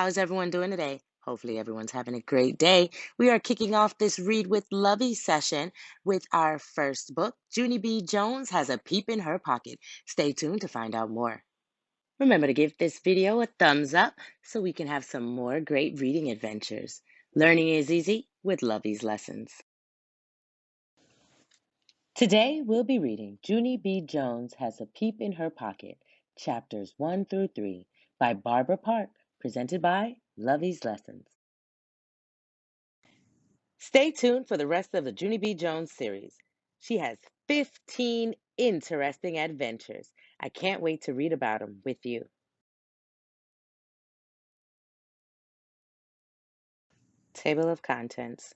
How's everyone doing today? Hopefully, everyone's having a great day. We are kicking off this Read with Lovey session with our first book. Junie B Jones has a peep in her pocket. Stay tuned to find out more. Remember to give this video a thumbs up so we can have some more great reading adventures. Learning is easy with Lovey's lessons. Today, we'll be reading Junie B Jones Has a Peep in Her Pocket, chapters 1 through 3, by Barbara Park, presented by Lovey's Lessons. Stay tuned for the rest of the Junie B Jones series. She has 15 interesting adventures. I can't wait to read about them with you. Table of Contents.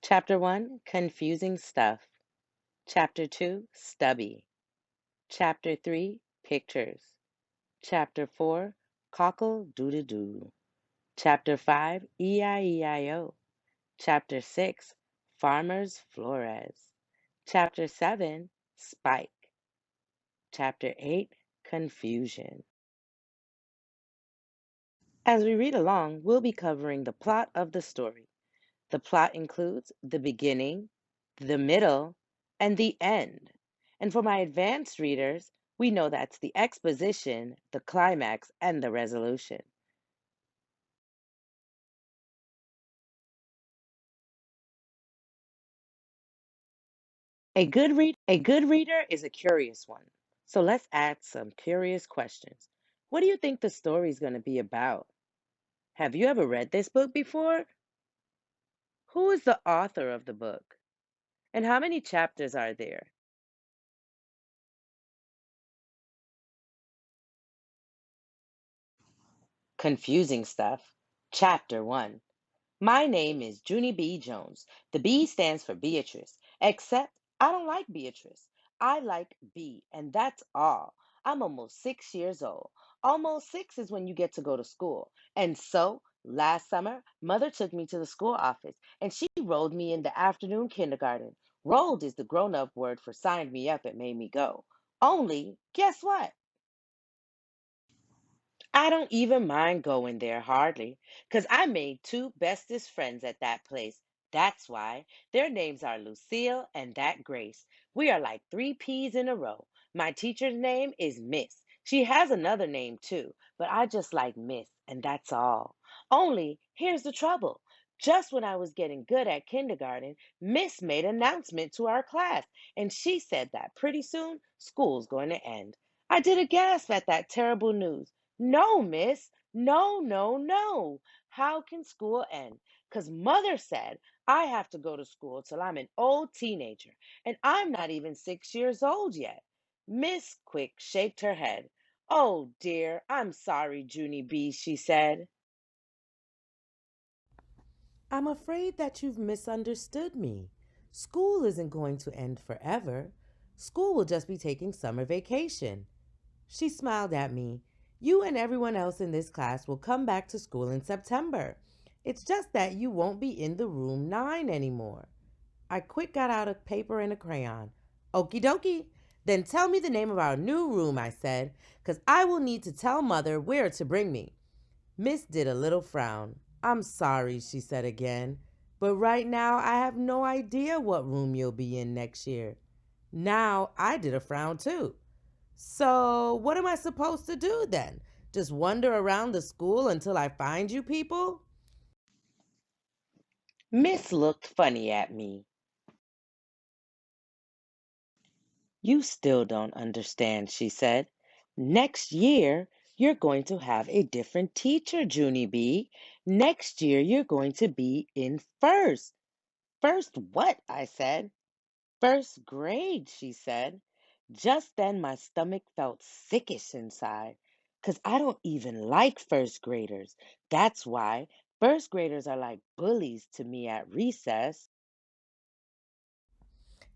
Chapter 1, Confusing Stuff. Chapter 2, Stubby. Chapter 3, Pictures. Chapter 4, Cockle-Doodle-Doo. Chapter 5, E-I-E-I-O. Chapter 6, Farmers Flores. Chapter 7, Spike. Chapter 8, Confusion. As we read along, we'll be covering the plot of the story. The plot includes the beginning, the middle, and the end. And for my advanced readers, we know that's the exposition, the climax, and the resolution. A good reader is a curious one. So let's ask some curious questions. What do you think the story is going to be about? Have you ever read this book before? Who is the author of the book? And how many chapters are there? Confusing stuff. Chapter 1. My name is Junie B Jones. The B stands for Beatrice, except I don't like Beatrice. I like B, and that's all. I'm almost 6 years old. Almost six is when you get to go to school. And so, last summer, Mother took me to the school office, and she rolled me into afternoon kindergarten. Rolled is the grown up word for signed me up and made me go. Only, guess what? I don't even mind going there hardly, 'cause I made two bestest friends at that place. That's why. Their names are Lucille and that Grace. We are like three peas in a row. My teacher's name is Miss. She has another name too, but I just like Miss, and that's all. Only, here's the trouble. Just when I was getting good at kindergarten, Miss made an announcement to our class, and she said that pretty soon school's going to end. I did a gasp at that terrible news. No, miss. No, no, no. How can school end? 'Cause mother said I have to go to school till I'm an old teenager, and I'm not even 6 years old yet. Miss Quick shaked her head. Oh dear, I'm sorry, Junie B, she said. I'm afraid that you've misunderstood me. School isn't going to end forever. School will just be taking summer vacation. She smiled at me. You and everyone else in this class will come back to school in September. It's just that you won't be in the room 9 anymore. I quick got out a paper and a crayon. Okie dokie. Then tell me the name of our new room, I said, 'cause I will need to tell Mother where to bring me. Miss did a little frown. I'm sorry, she said again, but right now I have no idea what room you'll be in next year. Now I did a frown too. So, what am I supposed to do then? Just wander around the school until I find you people? Miss looked funny at me. You still don't understand, she said. Next year, you're going to have a different teacher, Junie B. Next year, you're going to be in first. First what? I said. First grade, she said. Just then my stomach felt sickish inside, 'cause I don't even like first graders. That's why first graders are like bullies to me at recess.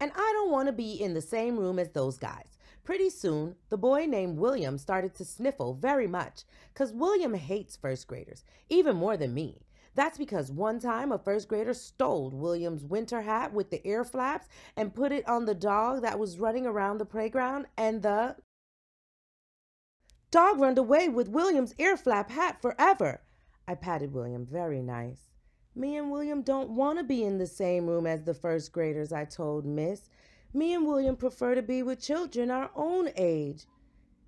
And I don't want to be in the same room as those guys. Pretty soon, the boy named William started to sniffle very much, 'cause William hates first graders, even more than me. That's because one time a first grader stole William's winter hat with the ear flaps and put it on the dog that was running around the playground, and the dog run away with William's ear flap hat forever. I patted William very nice. Me and William don't want to be in the same room as the first graders, I told Miss. Me and William prefer to be with children our own age.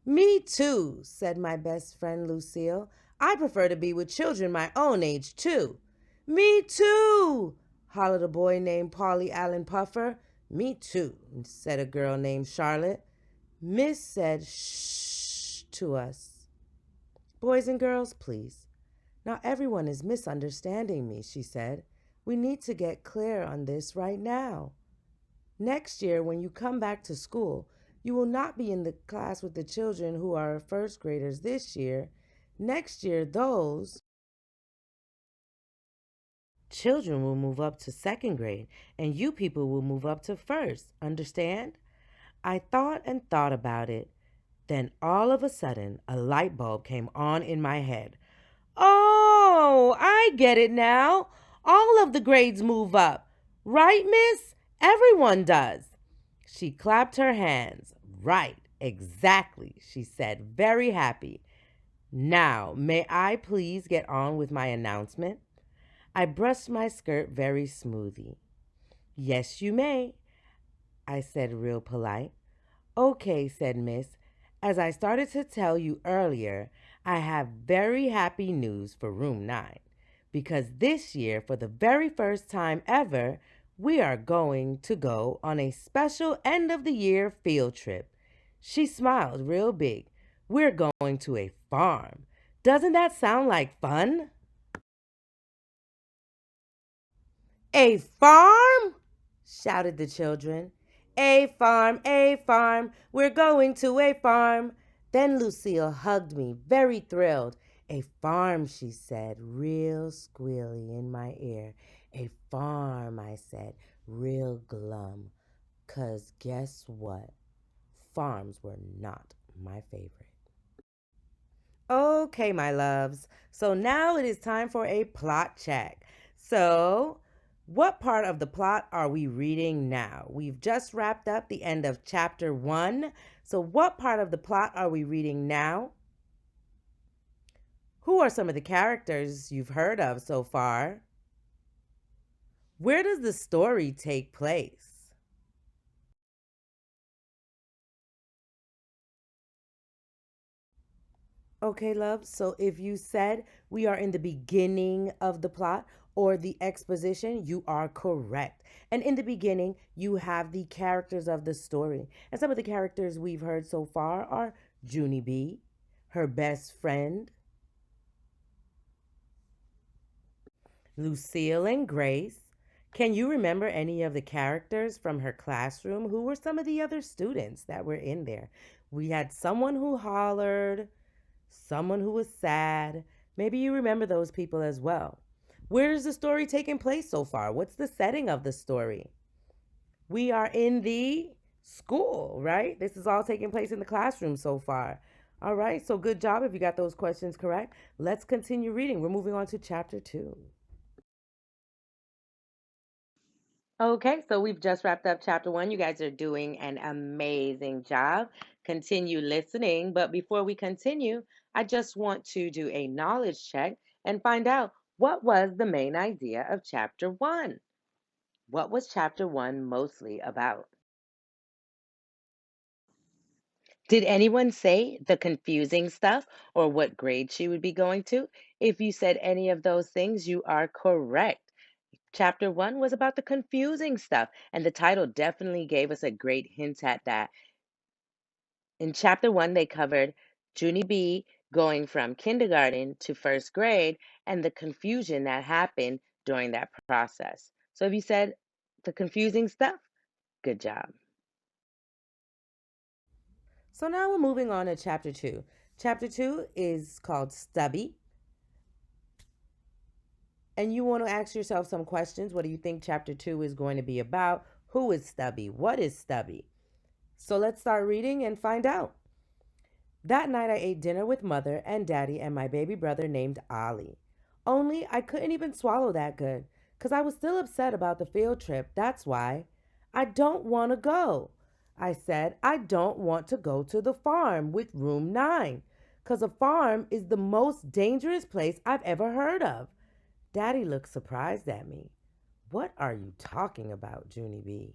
Me too, said my best friend Lucille. I prefer to be with children my own age too. Me too, hollered a boy named Polly Allen Puffer. Me too, said a girl named Charlotte. Miss said shh to us. Boys and girls, please. Now everyone is misunderstanding me, she said. We need to get clear on this right now. Next year, when you come back to school, you will not be in the class with the children who are first graders this year. Next year, those children will move up to second grade, and you people will move up to first. Understand? I thought and thought about it. Then all of a sudden, a light bulb came on in my head. Oh, I get it now. All of the grades move up. Right, miss? Everyone does. She clapped her hands. Right, exactly, she said, very happy. Now, may I please get on with my announcement? I brushed my skirt very smoothly. Yes, you may, I said, real polite. Okay, said Miss. As I started to tell you earlier, I have very happy news for Room 9 because this year, for the very first time ever, we are going to go on a special end of the year field trip. She smiled real big. We're going to a farm. Doesn't that sound like fun? A farm? Shouted the children. A farm, we're going to a farm. Then Lucille hugged me, very thrilled. A farm, she said, real squealy in my ear. A farm, I said, real glum. 'Cause guess what? Farms were not my favorite. Okay, my loves. So now it is time for a plot check. So, what part of the plot are we reading now? We've just wrapped up the end of chapter 1. So, what part of the plot are we reading now? Who are some of the characters you've heard of so far? Where does the story take place? Okay, love. So if you said we are in the beginning of the plot or the exposition, you are correct. And in the beginning, you have the characters of the story. And some of the characters we've heard so far are Junie B, her best friend, Lucille and Grace. Can you remember any of the characters from her classroom? Who were some of the other students that were in there? We had someone who hollered, someone who was sad. Maybe you remember those people as well. Where is the story taking place so far? What's the setting of the story? We are in the school, right? This is all taking place in the classroom so far. All right, so good job if you got those questions correct. Let's continue reading. We're moving on to chapter 2. Okay, so we've just wrapped up chapter 1. You guys are doing an amazing job. Continue listening. But before we continue, I just want to do a knowledge check and find out what was the main idea of chapter 1. What was chapter 1 mostly about? Did anyone say the confusing stuff or what grade she would be going to? If you said any of those things, you are correct. Chapter 1 was about the confusing stuff, and the title definitely gave us a great hint at that. In chapter 1, they covered Junie B going from kindergarten to first grade and the confusion that happened during that process. So if you said the confusing stuff, good job. So now we're moving on to chapter 2. Chapter 2 is called Stubby. And you want to ask yourself some questions. What do you think chapter 2 is going to be about? Who is Stubby? What is Stubby? So let's start reading and find out. That night I ate dinner with mother and daddy and my baby brother named Ollie. Only I couldn't even swallow that good because I was still upset about the field trip. That's why. I don't want to go. I said, I don't want to go to the farm with room 9 'cause a farm is the most dangerous place I've ever heard of. Daddy looked surprised at me. What are you talking about, Junie B?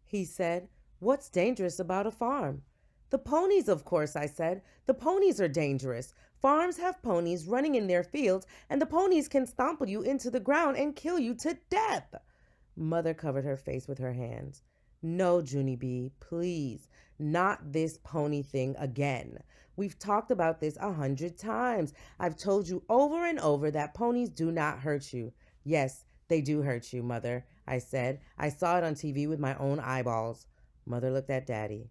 He said. What's dangerous about a farm? The ponies, of course, I said. The ponies are dangerous. Farms have ponies running in their fields, and the ponies can stomp you into the ground and kill you to death. Mother covered her face with her hands. No, Junie B, please, not this pony thing again. We've talked about this 100 times. I've told you over and over that ponies do not hurt you. Yes, they do hurt you, Mother, I said. I saw it on TV with my own eyeballs. Mother looked at Daddy.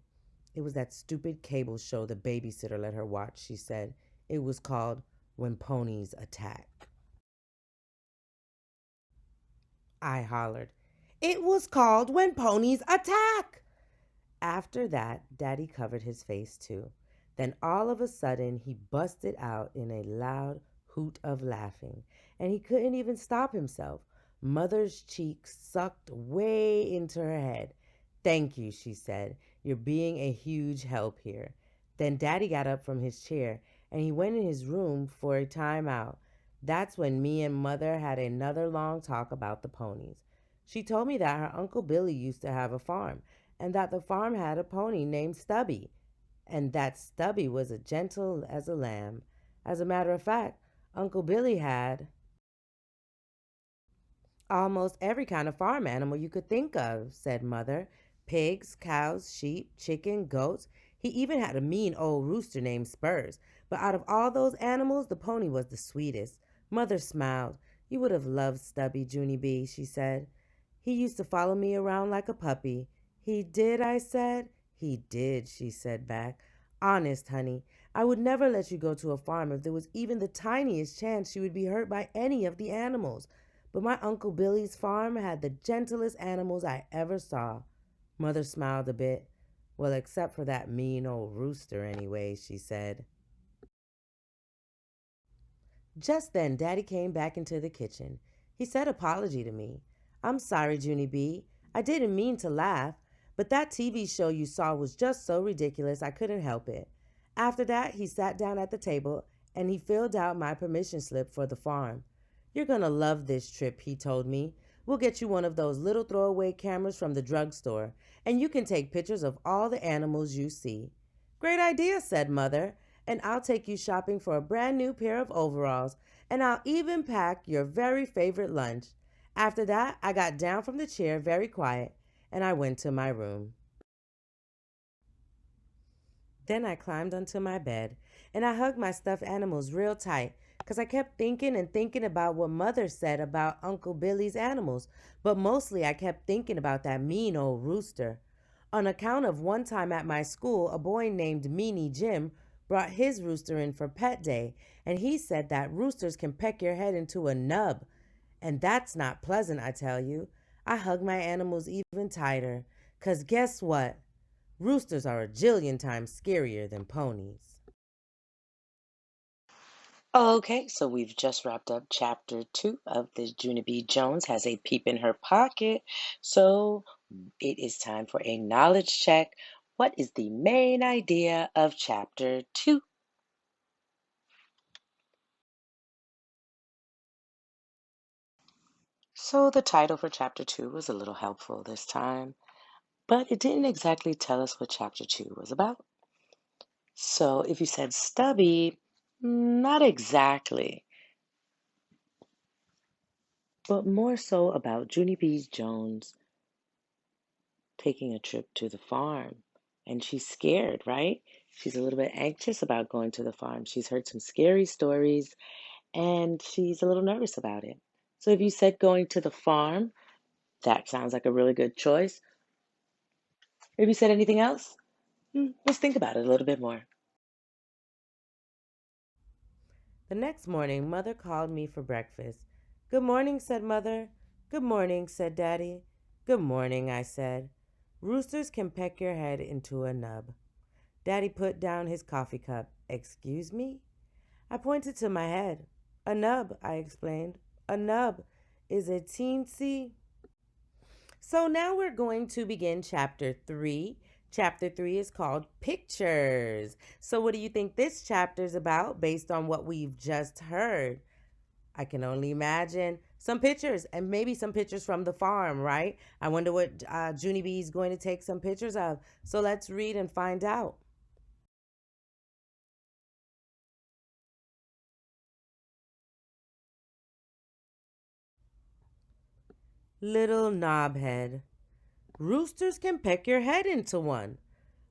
It was that stupid cable show the babysitter let her watch, she said. It was called When Ponies Attack. I hollered. It was called When Ponies Attack! After that, Daddy covered his face too. Then all of a sudden, he busted out in a loud hoot of laughing, and he couldn't even stop himself. Mother's cheeks sucked way into her head. Thank you, she said. You're being a huge help here. Then Daddy got up from his chair and he went in his room for a time out. That's when me and Mother had another long talk about the ponies. She told me that her Uncle Billy used to have a farm and that the farm had a pony named Stubby, and that Stubby was as gentle as a lamb. As a matter of fact, Uncle Billy had almost every kind of farm animal you could think of, said Mother. Pigs, cows, sheep, chicken, goats. He even had a mean old rooster named Spurs. But out of all those animals, the pony was the sweetest. Mother smiled. You would have loved Stubby, Junie B, she said. He used to follow me around like a puppy. He did, I said. He did, she said back. Honest, honey, I would never let you go to a farm if there was even the tiniest chance she would be hurt by any of the animals. But my Uncle Billy's farm had the gentlest animals I ever saw. Mother smiled a bit. Well, except for that mean old rooster, anyway, she said. Just then, Daddy came back into the kitchen. He said apology to me. I'm sorry, Junie B. I didn't mean to laugh, but that TV show you saw was just so ridiculous I couldn't help it. After that, he sat down at the table and he filled out my permission slip for the farm. You're gonna love this trip, he told me. We'll get you one of those little throwaway cameras from the drugstore, and you can take pictures of all the animals you see. Great idea, said Mother, and I'll take you shopping for a brand new pair of overalls, and I'll even pack your very favorite lunch. After that, I got down from the chair very quiet, and I went to my room. Then I climbed onto my bed, and I hugged my stuffed animals real tight, 'cause I kept thinking and thinking about what Mother said about Uncle Billy's animals, but mostly I kept thinking about that mean old rooster. On account of one time at my school, a boy named Meanie Jim brought his rooster in for pet day, and he said that roosters can peck your head into a nub. And that's not pleasant, I tell you. I hugged my animals even tighter, 'cause guess what? Roosters are a jillion times scarier than ponies. Okay, so we've just wrapped up chapter 2 of the Junie B Jones has a peep in her pocket. So it is time for a knowledge check. What is the main idea of chapter 2? So the title for chapter 2 was a little helpful this time, but it didn't exactly tell us what chapter 2 was about. So if you said stubby, not exactly, but more so about Junie B Jones taking a trip to the farm. And she's scared, right? She's a little bit anxious about going to the farm. She's heard some scary stories and she's a little nervous about it. So if you said going to the farm, that sounds like a really good choice. If you said anything else, let's think about it a little bit more. The next morning, Mother called me for breakfast. Good morning, said Mother. Good morning, said Daddy. Good morning, I said. Roosters can peck your head into a nub. Daddy put down his coffee cup. Excuse me? I pointed to my head. A nub, I explained. A nub is a teensy. So now we're going to begin chapter 3. Chapter 3 is called Pictures. So, what do you think this chapter is about based on what we've just heard? I can only imagine some pictures and maybe some pictures from the farm, right? I wonder what Junie B is going to take some pictures of. So, let's read and find out. Little knobhead. Roosters can peck your head into one.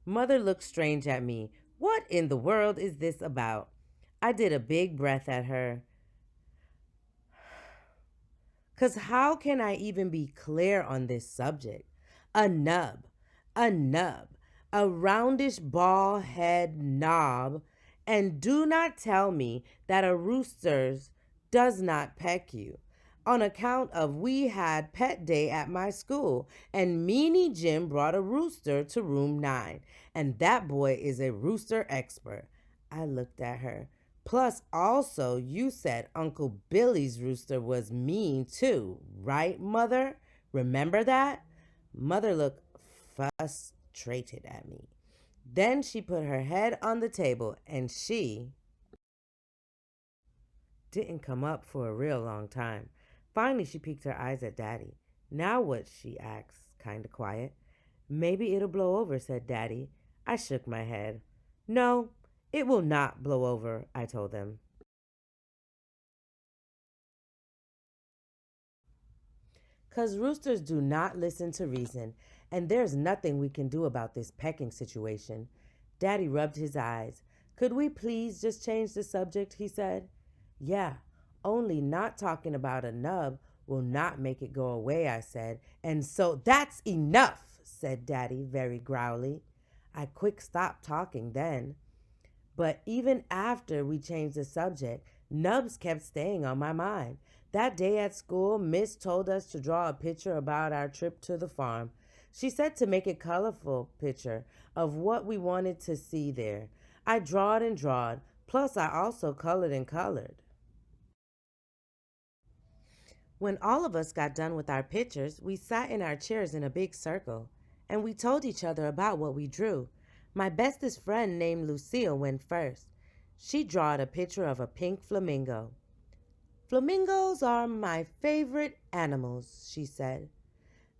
Mother looked strange at me. What in the world is this about? I did a big breath at her. Because how can I even be clear on this subject? A nub, a nub, a roundish ball head knob, and do not tell me that a rooster's does not peck you. On account of we had pet day at my school, and Meanie Jim brought a rooster to room 9, and that boy is a rooster expert. I looked at her. Plus, also, you said Uncle Billy's rooster was mean too, right, Mother? Remember that? Mother looked frustrated at me. Then she put her head on the table and she didn't come up for a real long time. Finally, she peeked her eyes at Daddy. Now what? She asked, kind of quiet. Maybe it'll blow over, said Daddy. I shook my head. No, it will not blow over, I told them. 'Cause roosters do not listen to reason, and there's nothing we can do about this pecking situation. Daddy rubbed his eyes. Could we please just change the subject? He said. Yeah, only not talking about a nub will not make it go away, I said. And so that's enough, said Daddy very growly. I quick stopped talking then. But even after we changed the subject, nubs kept staying on my mind. That day at school, Miss told us to draw a picture about our trip to the farm. She said to make a colorful picture of what we wanted to see there. I drawed and drawed, plus I also colored and colored. When all of us got done with our pictures, we sat in our chairs in a big circle, and we told each other about what we drew. My bestest friend named Lucille went first. She drawed a picture of a pink flamingo. Flamingos are my favorite animals, she said.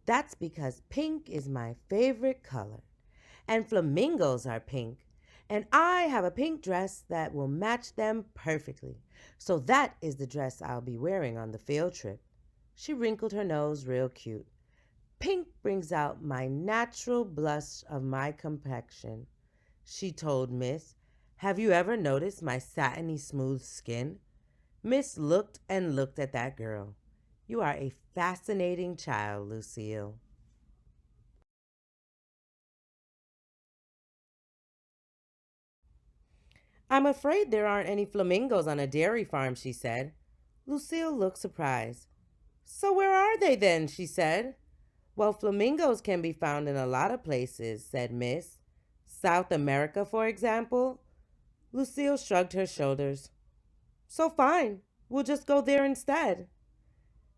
That's because pink is my favorite color. And flamingos are pink. And I have a pink dress that will match them perfectly. So that is the dress I'll be wearing on the field trip. She wrinkled her nose real cute. Pink brings out my natural blush of my complexion, she told Miss. Have you ever noticed my satiny smooth skin? Miss looked and looked at that girl. You are a fascinating child, Lucille. I'm afraid there aren't any flamingos on a dairy farm, she said. Lucille looked surprised. So where are they then? She said. Well, flamingos can be found in a lot of places, said Miss. South America, for example. Lucille shrugged her shoulders. So fine, we'll just go there instead.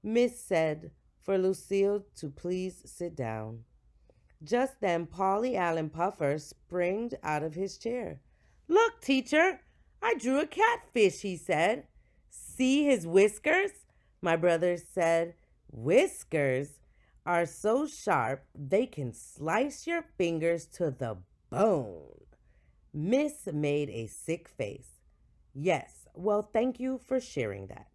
Miss said for Lucille to please sit down. Just then, Polly Allen Puffer springed out of his chair. Look, teacher, I drew a catfish, he said. See his whiskers? My brother said, whiskers are so sharp they can slice your fingers to the bone. Miss made a sick face. Yes, well, thank you for sharing that.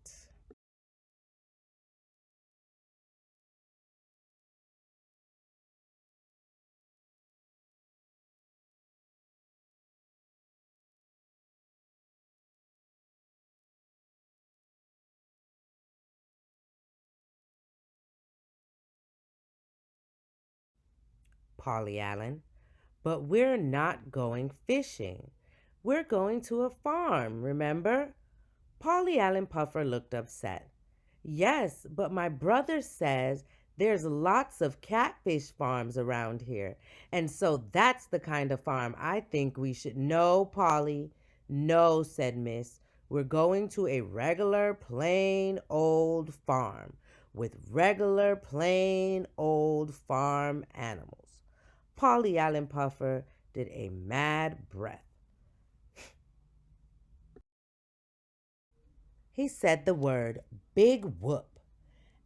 Polly Allen. But we're not going fishing. We're going to a farm, remember? Polly Allen Puffer looked upset. Yes, but my brother says there's lots of catfish farms around here. And so that's the kind of farm I think we should. No, Polly. No, said Miss. We're going to a regular, plain old farm with regular, plain old farm animals. Polly Allen Puffer did a mad breath. He said the word big whoop.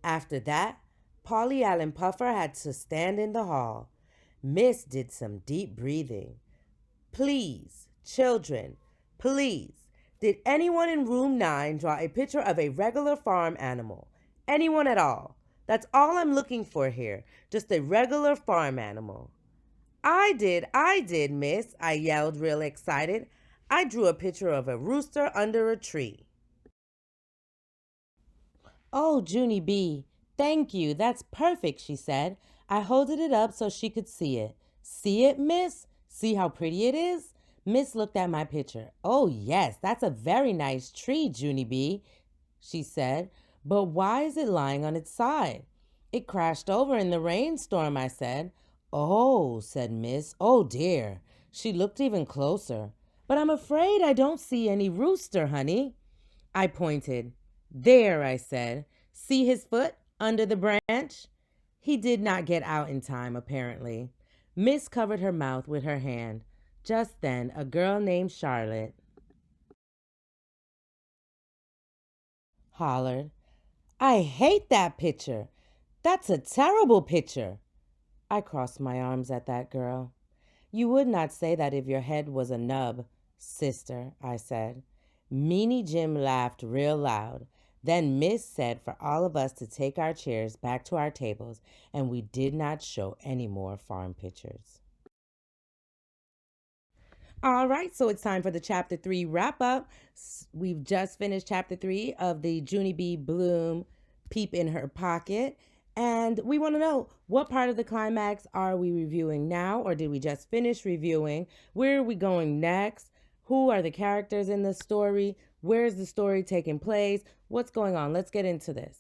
After that, Polly Allen Puffer had to stand in the hall. Miss did some deep breathing. Please, children, please, did anyone in room 9 draw a picture of a regular farm animal? Anyone at all? That's all I'm looking for here. Just a regular farm animal. I did, miss, I yelled, real excited. I drew a picture of a rooster under a tree. Oh, Junie B, thank you. That's perfect, she said. I holded it up so she could see it. See it, miss? See how pretty it is? Miss looked at my picture. Oh, yes, that's a very nice tree, Junie B, she said. But why is it lying on its side? It crashed over in the rainstorm, I said. Oh, said Miss. Oh, dear. She looked even closer. But I'm afraid I don't see any rooster, honey. I pointed. There, I said. See his foot under the branch? He did not get out in time, apparently. Miss covered her mouth with her hand. Just then, a girl named Charlotte hollered, I hate that picture. That's a terrible picture. I crossed my arms at that girl. You would not say that if your head was a nub, sister, I said. Meanie Jim laughed real loud. Then Miss said for all of us to take our chairs back to our tables, and we did not show any more farm pictures. All right, so it's time for the chapter 3 wrap up. We've just finished chapter 3 of the Junie B Bloom Peep in Her Pocket. And we want to know, what part of the climax are we reviewing now, or did we just finish reviewing? Where are we going next? Who are the characters in the story? Where's the story taking place? What's going on? Let's get into this.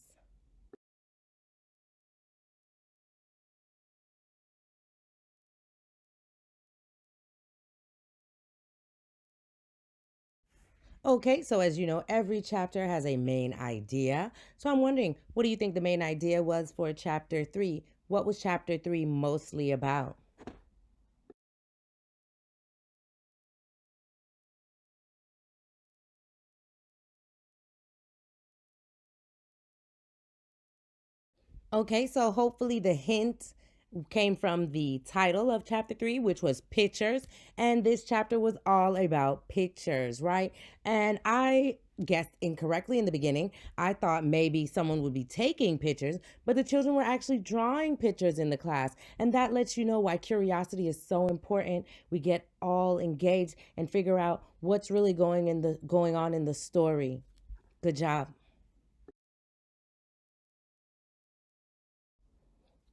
Okay, so as you know, every chapter has a main idea. So I'm wondering, what do you think the main idea was for chapter 3? What was chapter 3 mostly about? Okay, so hopefully the hint came from the title of chapter 3, which was pictures. And this chapter was all about pictures, right? And I guessed incorrectly in the beginning. I thought maybe someone would be taking pictures, but the children were actually drawing pictures in the class. And that lets you know why curiosity is so important. We get all engaged and figure out what's really going on in the story. Good job.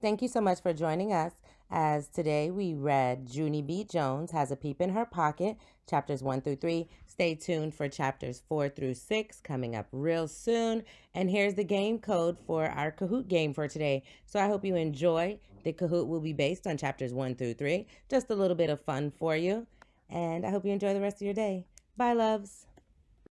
Thank you so much for joining us. As today we read Junie B Jones Has a Peep in Her Pocket, chapters 1 through 3. Stay tuned for chapters 4 through 6 coming up real soon. And here's the game code for our Kahoot game for today. So I hope you enjoy. The Kahoot will be based on chapters 1 through 3. Just a little bit of fun for you. And I hope you enjoy the rest of your day. Bye, loves.